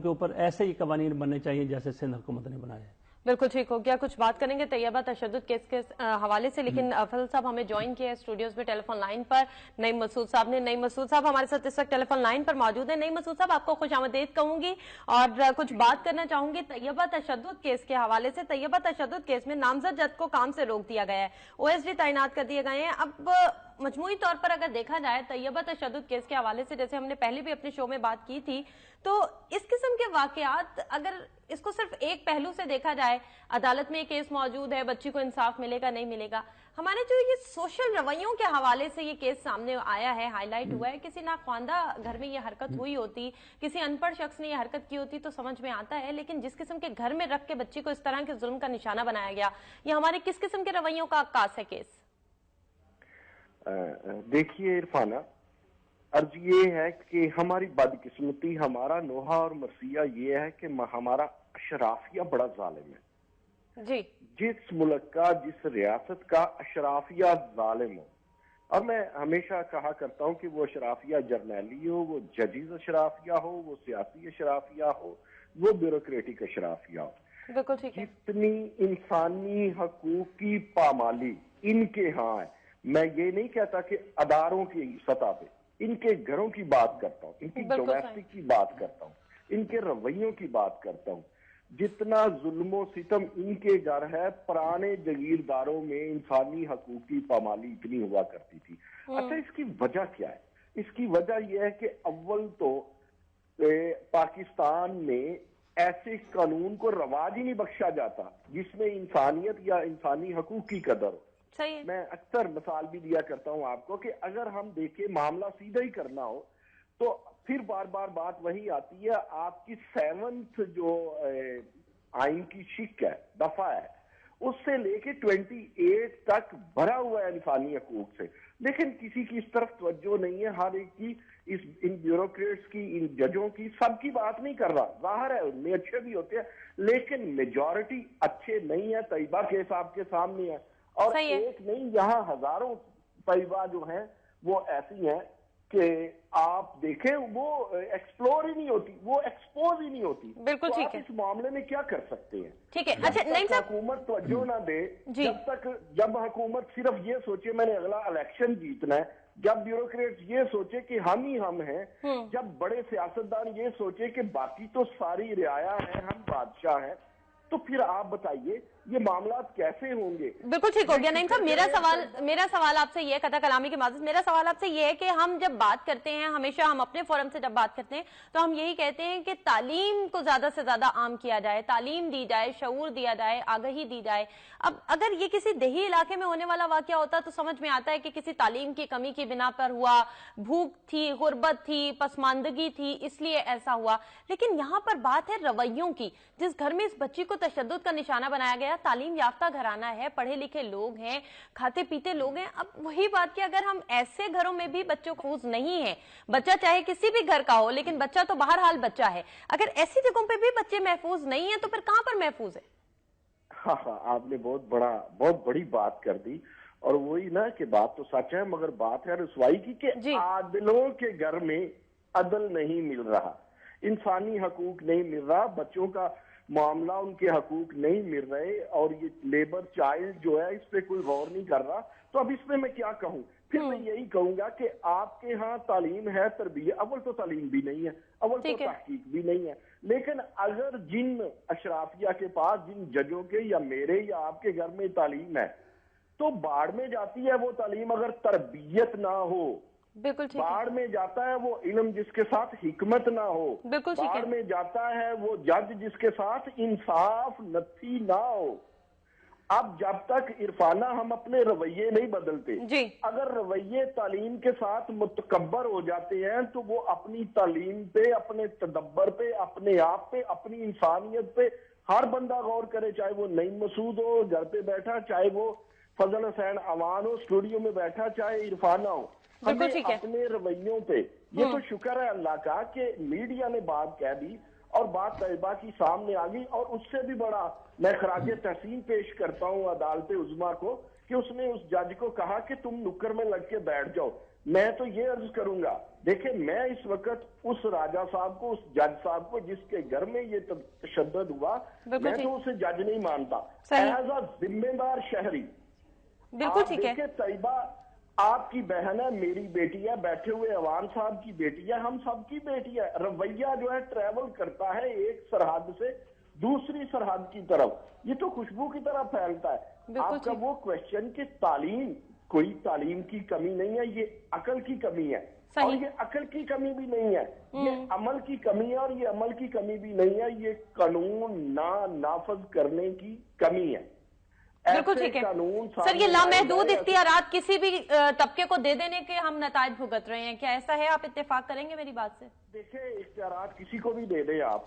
کے اوپر ایسے ہی قوانین بننے چاہیے جیسے سندھ حکومت نے بنایا ہے۔ بالکل ٹھیک ہو گیا، کچھ بات کریں گے طیبہ تشدد کیس کے حوالے سے، لیکن فضل صاحب ہمیں جوائن کیا ہے اسٹوڈیوز میں ٹیلی فون لائن پر نعیم مسعود صاحب نے۔ نعیم مسعود صاحب ہمارے ساتھ اس وقت ٹیلی فون لائن پر موجود ہیں۔ نعیم مسعود صاحب، آپ کو خوش آمدید کہوں گی اور کچھ بات کرنا چاہوں گی طیبہ تشدد کیس کے حوالے سے۔ طیبہ تشدد کیس میں نامزد جج کو کام سے روک دیا گیا ہے، OSD تعینات کر دیے گئے ہیں۔ اب مجموعی طور پر اگر دیکھا جائے طیبہ تشدد کیس کے حوالے سے، جیسے ہم نے پہلے بھی اپنے شو میں بات کی تھی، تو اس قسم کے واقعات اگر اس کو صرف ایک پہلو سے دیکھا جائے، عدالت میں یہ کیس موجود ہے، بچی کو انصاف ملے گا نہیں ملے گا، ہمارے جو یہ سوشل رویوں کے حوالے سے یہ کیس سامنے آیا ہے، ہائی لائٹ ہوا ہے، کسی ناخواندہ گھر میں یہ حرکت ہوئی ہوتی، کسی ان پڑھ شخص نے یہ حرکت کی ہوتی تو سمجھ میں آتا ہے، لیکن جس قسم کے گھر میں رکھ کے بچی کو اس طرح کے ظلم کا نشانہ بنایا گیا، یہ ہمارے کس قسم کے رویوں کا عکاس ہے کیس؟ دیکھیے عرفانہ، عرض یہ ہے کہ ہماری بدقسمتی، ہمارا نوحہ اور مرثیہ یہ ہے کہ ہمارا اشرافیہ بڑا ظالم ہے۔ جی، جس ملک کا، جس ریاست کا اشرافیہ ظالم ہو، اور میں ہمیشہ کہا کرتا ہوں کہ وہ اشرافیہ جرنیلی ہو، وہ ججز اشرافیہ ہو، وہ سیاسی اشرافیہ ہو، وہ بیوروکریٹک اشرافیہ ہو، بالکل ٹھیک ہے، جتنی انسانی حقوق کی پامالی ان کے ہاں ہے، میں یہ نہیں کہتا کہ اداروں کی سطح پہ، ان کے گھروں کی بات کرتا ہوں، ان کی ڈومیسٹک کی بات کرتا ہوں، ان کے رویوں کی بات کرتا ہوں۔ جتنا ظلم و ستم ان کے گھر ہے، پرانے جگیرداروں میں انسانی حقوق کی پامالی اتنی ہوا کرتی تھی۔ اچھا، اس کی وجہ کیا ہے؟ اس کی وجہ یہ ہے کہ اول تو پاکستان میں ایسے قانون کو رواج ہی نہیں بخشا جاتا جس میں انسانیت یا انسانی حقوق کی قدر ہو۔ میں اکثر مثال بھی دیا کرتا ہوں آپ کو کہ اگر ہم دیکھیں معاملہ سیدھا ہی کرنا ہو تو پھر بار بار بات وہی آتی ہے، آپ کی 7 جو آئین کی شق ہے، دفعہ ہے، اس سے لے کے 28 تک بھرا ہوا ہے انسانی حقوق سے، لیکن کسی کی اس طرف توجہ نہیں ہے۔ ہر ایک کی، ان بیوروکریٹس کی، ان ججوں کی، سب کی بات نہیں کر رہا، ظاہر ہے ان میں اچھے بھی ہوتے ہیں لیکن میجورٹی اچھے نہیں ہے۔ طیبہ کیس آپ کے سامنے ہے، اور ایک نہیں، یہاں ہزاروں طیبہ جو ہیں وہ ایسی ہیں کہ آپ دیکھیں وہ ایکسپلور ہی نہیں ہوتی، وہ ایکسپوز ہی نہیں ہوتی۔ بالکل ٹھیک ہے، اس معاملے میں کیا کر سکتے ہیں؟ ٹھیک ہے۔ اچھا نعیم صاحب، حکومت توجہ نہ دے، جب حکومت صرف یہ سوچے میں نے اگلا الیکشن جیتنا ہے، جب بیوروکریٹس یہ سوچے کہ ہم ہی ہم ہیں، جب بڑے سیاستدان یہ سوچے کہ باقی تو ساری رعایا ہیں، ہم بادشاہ ہیں، تو پھر آپ بتائیے یہ معاملات کیسے ہوں گے؟ بالکل ٹھیک ہو گیا نعیم صاحب، میرا سوال آپ سے یہ قطع کلامی کی معذرت، میرا سوال آپ سے یہ ہے کہ ہم جب بات کرتے ہیں، ہمیشہ ہم اپنے فورم سے جب بات کرتے ہیں تو ہم یہی کہتے ہیں کہ تعلیم کو زیادہ سے زیادہ عام کیا جائے، تعلیم دی جائے، شعور دیا جائے، آگہی دی جائے۔ اب اگر یہ کسی دیہی علاقے میں ہونے والا واقعہ ہوتا تو سمجھ میں آتا ہے کہ کسی تعلیم کی کمی کی بنا پر ہوا، بھوک تھی، غربت تھی، پسماندگی تھی، اس لیے ایسا ہوا، لیکن یہاں پر بات ہے رویوں کی۔ جس گھر میں اس بچی کو تشدد کا نشانہ بنایا گیا، تعلیم یافتہ گھرانہ ہے، پڑھے لکھے لوگ ہیں، کھاتے پیتے لوگ ہیں، اب وہی بات کہ اگر ہم ایسے گھروں میں بھی بچوں کو محفوظ نہیں ہے، بچہ چاہے کسی بھی گھر کا ہو لیکن بچہ تو بہرحال بچہ ہے، اگر ایسی جگہوں پہ بھی بچے محفوظ نہیں ہیں تو پھر کہاں پر محفوظ ہے؟ ہاں، آپ نے بہت بڑی بات کر دی، اور وہی نا کہ بات تو سچ ہے مگر بات ہے رسوائی کی کہ عادلوں کے گھر میں عدل نہیں مل رہا، انسانی حقوق نہیں مل رہا، بچوں کا معاملہ، ان کے حقوق نہیں مل رہے، اور یہ لیبر چائلڈ جو ہے اس پہ کوئی غور نہیں کر رہا۔ تو اب اس میں کیا کہوں؟ پھر میں یہی کہوں گا کہ آپ کے ہاں تعلیم ہے، تربیت، اول تو تعلیم بھی نہیں ہے، اول تو تحقیق بھی نہیں ہے، لیکن اگر جن اشرافیہ کے پاس، جن ججوں کے یا میرے یا آپ کے گھر میں تعلیم ہے تو باڑ میں جاتی ہے وہ تعلیم اگر تربیت نہ ہو، باڑ میں جاتا ہے وہ علم جس کے ساتھ حکمت نہ ہو، باڑ میں جاتا ہے وہ جج جس کے ساتھ انصاف نتھی نہ ہو۔ اب جب تک عرفانہ ہم اپنے رویے نہیں بدلتے، اگر رویے تعلیم کے ساتھ متکبر ہو جاتے ہیں تو وہ اپنی تعلیم پہ، اپنے تدبر پہ، اپنے آپ پہ، اپنی انسانیت پہ ہر بندہ غور کرے، چاہے وہ نعیم مسعود ہو گھر پہ بیٹھا، چاہے وہ فضل حسین عوان ہو اسٹوڈیو میں بیٹھا، چاہے عرفانہ ہو، ہمیں اپنے رویوں پہ، یہ تو شکر ہے اللہ کا کہ میڈیا نے بات کہہ دی اور بات طیبہ کی سامنے آ گئی، اور اس سے بھی بڑا میں خراج تحسین پیش کرتا ہوں عدالت عظمیٰ کو کہ اس نے اس جج کو کہا کہ تم نکر میں لگ کے بیٹھ جاؤ۔ میں تو یہ عرض کروں گا، دیکھیں میں اس وقت اس راجہ صاحب کو، اس جج صاحب کو جس کے گھر میں یہ تشدد ہوا، میں تو اسے جج نہیں مانتا، ایز اے ذمہ دار شہری۔ بالکل ٹھیک ہے۔ دیکھیں طیبہ آپ کی بہن ہے، میری بیٹی ہے، بیٹھے ہوئے عوان صاحب کی بیٹی ہے، ہم سب کی بیٹی ہے۔ رویہ جو ہے ٹریول کرتا ہے ایک سرحد سے دوسری سرحد کی طرف، یہ تو خوشبو کی طرح پھیلتا ہے۔ آپ کا وہ کوشچن کہ تعلیم، کوئی تعلیم کی کمی نہیں ہے، یہ عقل کی کمی ہے، اور یہ عقل کی کمی بھی نہیں ہے، یہ عمل کی کمی ہے، اور یہ عمل کی کمی بھی نہیں ہے، یہ قانون نافذ کرنے کی کمی ہے۔ بالکل ٹھیک ہے سر، یہ لامحدود اختیارات کسی بھی طبقے کو دے دینے کے ہم نتائج بھگت رہے ہیں، کیا ایسا ہے؟ آپ اتفاق کریں گے میری بات سے؟ دیکھیں اختیارات کسی کو بھی دے دیں، آپ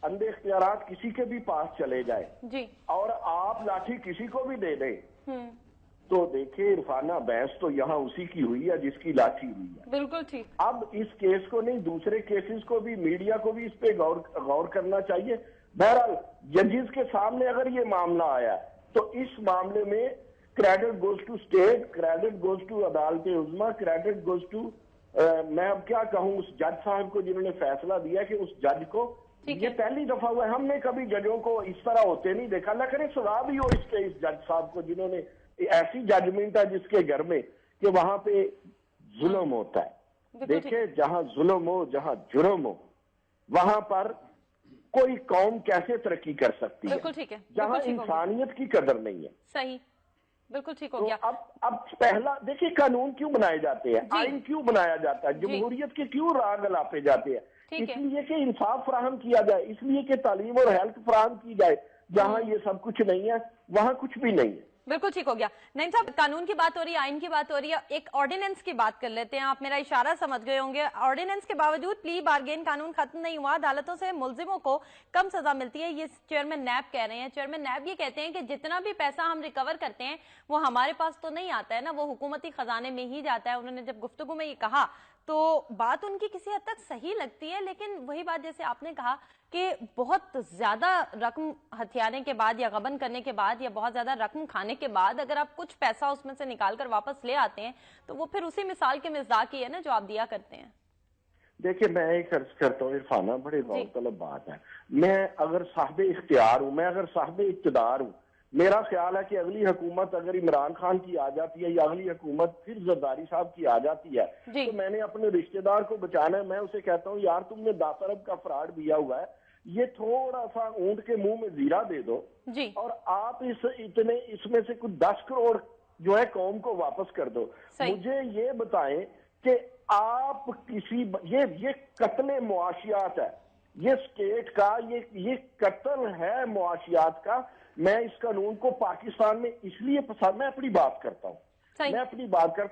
اندھے اختیارات کسی کے بھی پاس چلے جائیں جی، اور آپ لاٹھی کسی کو بھی دے دیں، تو دیکھیں عرفانہ بحث تو یہاں اسی کی ہوئی ہے جس کی لاٹھی ہوئی ہے۔ بالکل ٹھیک۔ اب اس کیس کو نہیں، دوسرے کیسز کو بھی، میڈیا کو بھی اس پہ غور کرنا چاہیے۔ بہرحال ججز کے سامنے اگر یہ معاملہ آیا ہے تو اس معاملے میں credit goes to state, credit goes to عدالت عظمیٰ، کریڈٹ گوز ٹو میں اب کیا کہوں اس جج صاحب کو جنہوں نے فیصلہ دیا کہ اس جج کو، یہ پہلی دفعہ ہوا ہے، ہم نے کبھی ججوں کو اس طرح ہوتے نہیں دیکھا۔ اللہ کرے سزا بھی ہو اس کے اس جج صاحب کو جنہوں نے ایسی ججمنٹ ہے جس کے گھر میں کہ وہاں پہ ظلم ہوتا ہے۔ دیکھیں جہاں ظلم ہو، جہاں جرم ہو، وہاں پر کوئی قوم کیسے ترقی کر سکتی ہے جہاں انسانیت کی قدر نہیں ہے۔ صحیح، بالکل ٹھیک ہو گیا۔ اب پہلا دیکھیں قانون کیوں بنائے جاتے ہیں، آئین کیوں بنایا جاتا ہے، جمہوریت کے کیوں راگ الاپے جاتے ہیں؟ اس لیے کہ انصاف فراہم کیا جائے، اس لیے کہ تعلیم اور ہیلتھ فراہم کی جائے۔ جہاں یہ سب کچھ نہیں ہے وہاں کچھ بھی نہیں ہے۔ بالکل ٹھیک ہو گیا۔ نعیم صاحب، قانون کی بات ہو رہی ہے، آئین کی بات ہو رہی ہے، ایک آرڈیننس کی بات کر لیتے ہیں۔ آپ میرا اشارہ سمجھ گئے ہوں گے، آرڈیننس کے باوجود پلی بارگین قانون ختم نہیں ہوا، عدالتوں سے ملزموں کو کم سزا ملتی ہے، یہ چیئرمین نیب کہہ رہے ہیں۔ چیئرمین نیب یہ کہتے ہیں کہ جتنا بھی پیسہ ہم ریکور کرتے ہیں وہ ہمارے پاس تو نہیں آتا ہے نا، وہ حکومتی خزانے میں ہی جاتا ہے۔ انہوں نے جب گفتگو میں یہ کہا تو بات ان کی کسی حد تک صحیح لگتی ہے، لیکن وہی بات جیسے آپ نے کہا کہ بہت زیادہ رقم ہتھیانے کے بعد یا غبن کرنے کے بعد یا بہت زیادہ رقم کھانے کے بعد اگر آپ کچھ پیسہ اس میں سے نکال کر واپس لے آتے ہیں تو وہ پھر اسی مثال کے مصداق ہی ہے نا جو آپ دیا کرتے ہیں۔ دیکھیں میں ایک عرض کرتا ہوں عرفانہ، بڑے غور طلب بات ہے، میں اگر صاحب اختیار ہوں، میں اگر صاحب اقتدار ہوں، میرا خیال ہے کہ اگلی حکومت اگر عمران خان کی آ جاتی ہے یا اگلی حکومت پھر زرداری صاحب کی آ جاتی ہے تو میں نے اپنے رشتہ دار کو بچانا ہے، میں اسے کہتا ہوں یار تم نے 10 ارب کا فراڈ دیا ہوا ہے، یہ تھوڑا سا اونٹ کے منہ میں زیرہ دے دو اور آپ اس میں سے کچھ 10 کروڑ جو ہے قوم کو واپس کر دو۔ مجھے یہ بتائیں کہ آپ یہ قتل معاشیات ہے، یہ اسٹیٹ کا یہ قتل ہے معاشیات کا۔ میں اس قانون کو پاکستان میں اس لیے پسند، میں اپنی بات کرتا ہوں،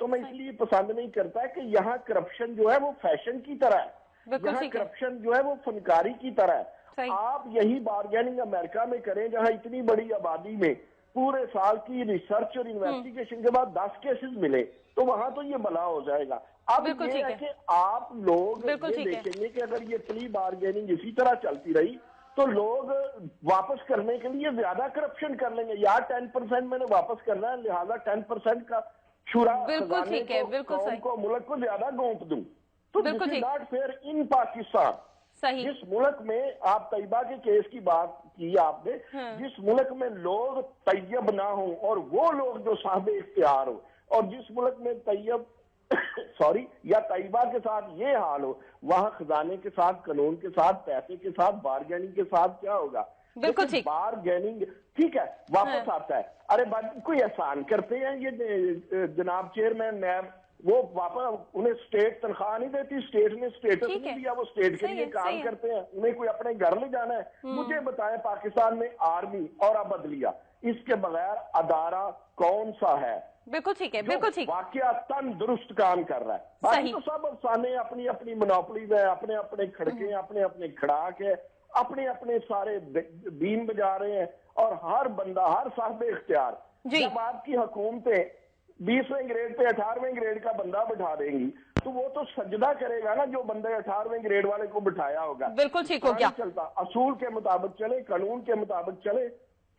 میں اس لیے پسند نہیں کرتا کہ یہاں کرپشن جو ہے وہ فیشن کی طرح ہے، یہاں کرپشن جو ہے وہ فنکاری کی طرح ہے۔ آپ یہی بارگیننگ امریکہ میں کریں جہاں اتنی بڑی آبادی میں پورے سال کی ریسرچ اور انویسٹیگیشن کے بعد 10 کیسز ملے تو وہاں تو یہ بلا ہو جائے گا۔ اب یہ ہے کہ آپ لوگ یہ دیکھیں گے کہ اگر یہ پلی بارگیننگ اسی طرح چلتی رہی تو لوگ واپس کرنے کے لیے زیادہ کرپشن کر لیں گے، یار 10% میں نے واپس کرنا ہے لہٰذا 10% کا شورا خزانے کو قوم کو ملک کو زیادہ گونپ دوں، تو دس از ناٹ فیئر ان پاکستان۔ جس ملک میں آپ طیبہ کے کیس کی بات کی آپ نے، جس ملک میں لوگ طیب نہ ہوں اور وہ لوگ جو صاحب اختیار ہو، اور جس ملک میں طیب یا طیبہ کے ساتھ یہ حال ہو، وہاں خزانے کے ساتھ، قانون کے ساتھ، پیسے کے ساتھ، بارگیننگ کے ساتھ کیا ہوگا؟ بالکل ٹھیک، بارگیننگ ٹھیک ہے واپس آتا ہے۔ ارے کوئی احسان کرتے ہیں یہ جناب چیئرمین نیب، وہ واپس انہیں اسٹیٹ تنخواہ نہیں دیتی، اسٹیٹ نے اسٹیٹس نہیں دیا، وہ اسٹیٹ کے لیے کام کرتے ہیں، انہیں کوئی اپنے گھر لے جانا ہے۔ مجھے بتائیں پاکستان میں آرمی اور عدلیہ اس کے بغیر ادارہ کون سا ہے؟ بالکل ٹھیک ہے، بالکل ٹھیک، واقعہ درست کام کر رہا ہے۔ باقی تو سب افسانے اپنی اپنی منوپلی میں، اپنے اپنے کھڑکے، اپنے اپنے کھڑاک ہے، اپنے اپنے سارے بیم بجا رہے ہیں، اور ہر بندہ، ہر صاحب اختیار جب آپ کی حکومتیں 20ویں گریڈ پہ 18ویں گریڈ کا بندہ بٹھا دیں گی تو وہ تو سجدہ کرے گا نا جو بندے 18ویں گریڈ والے کو بٹھایا ہوگا۔ بالکل ٹھیک ہو گیا، چلتا اصول کے مطابق چلے، قانون کے مطابق چلے،